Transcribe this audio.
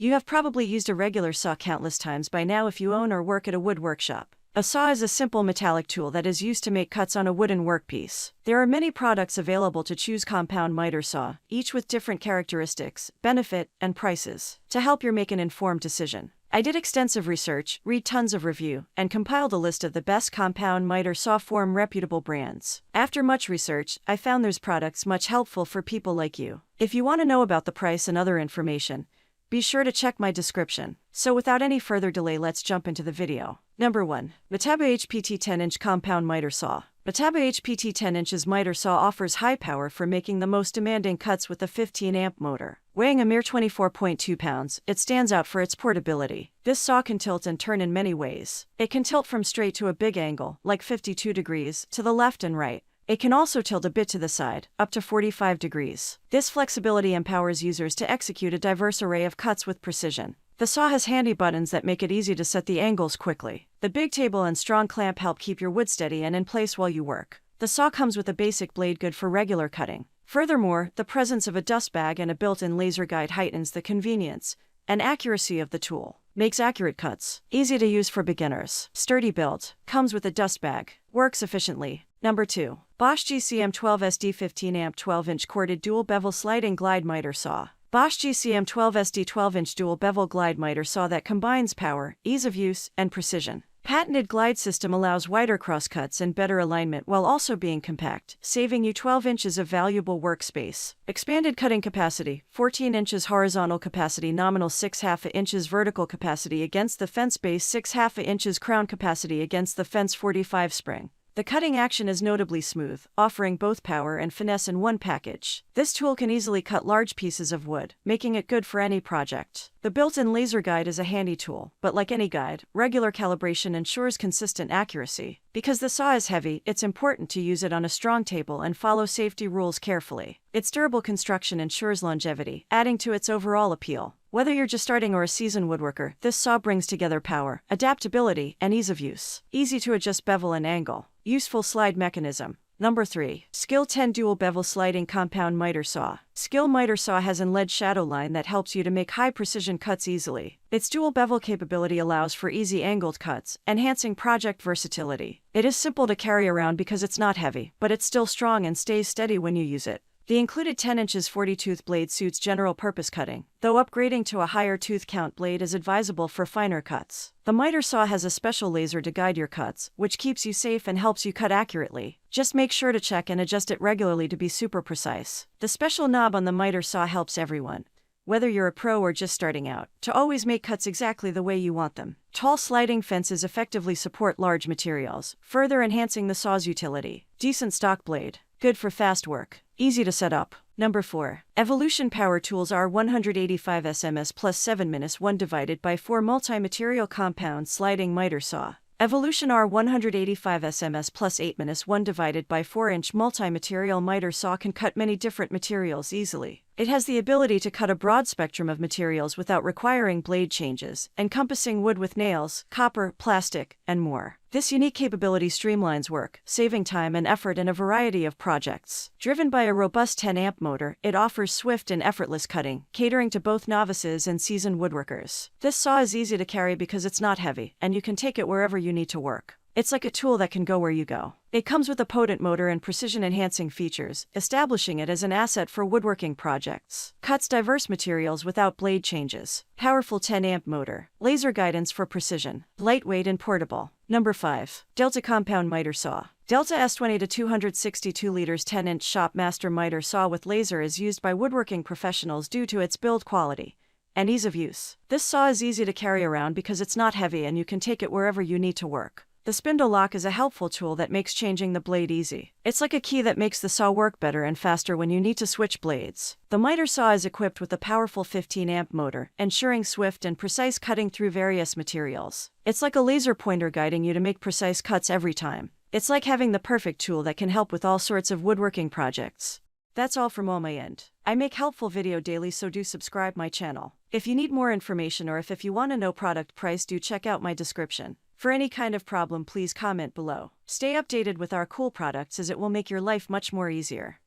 You have probably used a regular saw countless times by now if you own or work at a wood workshop. A saw is a simple metallic tool that is used to make cuts on a wooden workpiece. There are many products available to choose compound miter saw, each with different characteristics, benefit, and prices, to help you make an informed decision. I did extensive research, read tons of review, and compiled a list of the best compound miter saw from reputable brands. After much research, I found those products much helpful for people like you. If you want to know about the price and other information, be sure to check my description. So without any further delay, let's jump into the video. Number 1. Metaba HPT 10-inch Compound Miter Saw. Metaba HPT 10-inch miter saw offers high power for making the most demanding cuts with a 15-amp motor. Weighing a mere 24.2 pounds, it stands out for its portability. This saw can tilt and turn in many ways. It can tilt from straight to a big angle, like 52 degrees, to the left and right. It can also tilt a bit to the side, up to 45 degrees. This flexibility empowers users to execute a diverse array of cuts with precision. The saw has handy buttons that make it easy to set the angles quickly. The big table and strong clamp help keep your wood steady and in place while you work. The saw comes with a basic blade good for regular cutting. Furthermore, the presence of a dust bag and a built-in laser guide heightens the convenience and accuracy of the tool. Makes accurate cuts easy to use for beginners. Sturdy build. Comes with a dust bag. Works efficiently. Number 2. Bosch GCM 12SD 15-amp 12-inch corded dual bevel sliding glide miter saw. Bosch GCM 12SD 12-inch dual bevel glide miter saw that combines power, ease of use, and precision. Patented glide system allows wider crosscuts and better alignment while also being compact, saving you 12 inches of valuable workspace. Expanded cutting capacity, 14 inches horizontal capacity, nominal 6/2 inches vertical capacity against the fence base, 6/2 inches crown capacity against the fence, 45 spring. The cutting action is notably smooth, offering both power and finesse in one package. This tool can easily cut large pieces of wood, making it good for any project. The built-in laser guide is a handy tool, but like any guide, regular calibration ensures consistent accuracy. Because the saw is heavy, it's important to use it on a strong table and follow safety rules carefully. Its durable construction ensures longevity, adding to its overall appeal. Whether you're just starting or a seasoned woodworker, this saw brings together power, adaptability, and ease of use. Easy to adjust bevel and angle. Useful slide mechanism. Number 3. Skil 10 Dual Bevel Sliding Compound Miter Saw. Skil miter saw has an LED shadow line that helps you to make high-precision cuts easily. Its dual bevel capability allows for easy angled cuts, enhancing project versatility. It is simple to carry around because it's not heavy, but it's still strong and stays steady when you use it. The included 10-inch 40-tooth blade suits general-purpose cutting, though upgrading to a higher tooth count blade is advisable for finer cuts. The miter saw has a special laser to guide your cuts, which keeps you safe and helps you cut accurately. Just make sure to check and adjust it regularly to be super precise. The special knob on the miter saw helps everyone, whether you're a pro or just starting out, to always make cuts exactly the way you want them. Tall sliding fences effectively support large materials, further enhancing the saw's utility. Decent stock blade. Good for fast work. Easy to set up. Number 4. Evolution Power Tools R185 SMS plus 7-1 divided by 4 multi-material compound sliding miter saw. Evolution R185 SMS plus 8-1 divided by 4-inch multi-material miter saw can cut many different materials easily. It has the ability to cut a broad spectrum of materials without requiring blade changes, encompassing wood with nails, copper, plastic, and more. This unique capability streamlines work, saving time and effort in a variety of projects. Driven by a robust 10-amp motor, it offers swift and effortless cutting, catering to both novices and seasoned woodworkers. This saw is easy to carry because it's not heavy, and you can take it wherever you need to work. It's like a tool that can go where you go. It comes with a potent motor and precision-enhancing features, establishing it as an asset for woodworking projects. Cuts diverse materials without blade changes. Powerful 10-amp motor. Laser guidance for precision. Lightweight and portable. Number 5. Delta Compound Miter Saw. Delta S20 to 262 liters 10-inch Shop Master Miter Saw with laser is used by woodworking professionals due to its build quality and ease of use. This saw is easy to carry around because it's not heavy and you can take it wherever you need to work. The spindle lock is a helpful tool that makes changing the blade easy. It's like a key that makes the saw work better and faster when you need to switch blades. The miter saw is equipped with a powerful 15-amp motor, ensuring swift and precise cutting through various materials. It's like a laser pointer guiding you to make precise cuts every time. It's like having the perfect tool that can help with all sorts of woodworking projects. That's all from my end. I make helpful video daily, so do subscribe my channel. If you need more information or if you want to know product price, do check out my description. For any kind of problem, please comment below. Stay updated with our cool products as it will make your life much more easier.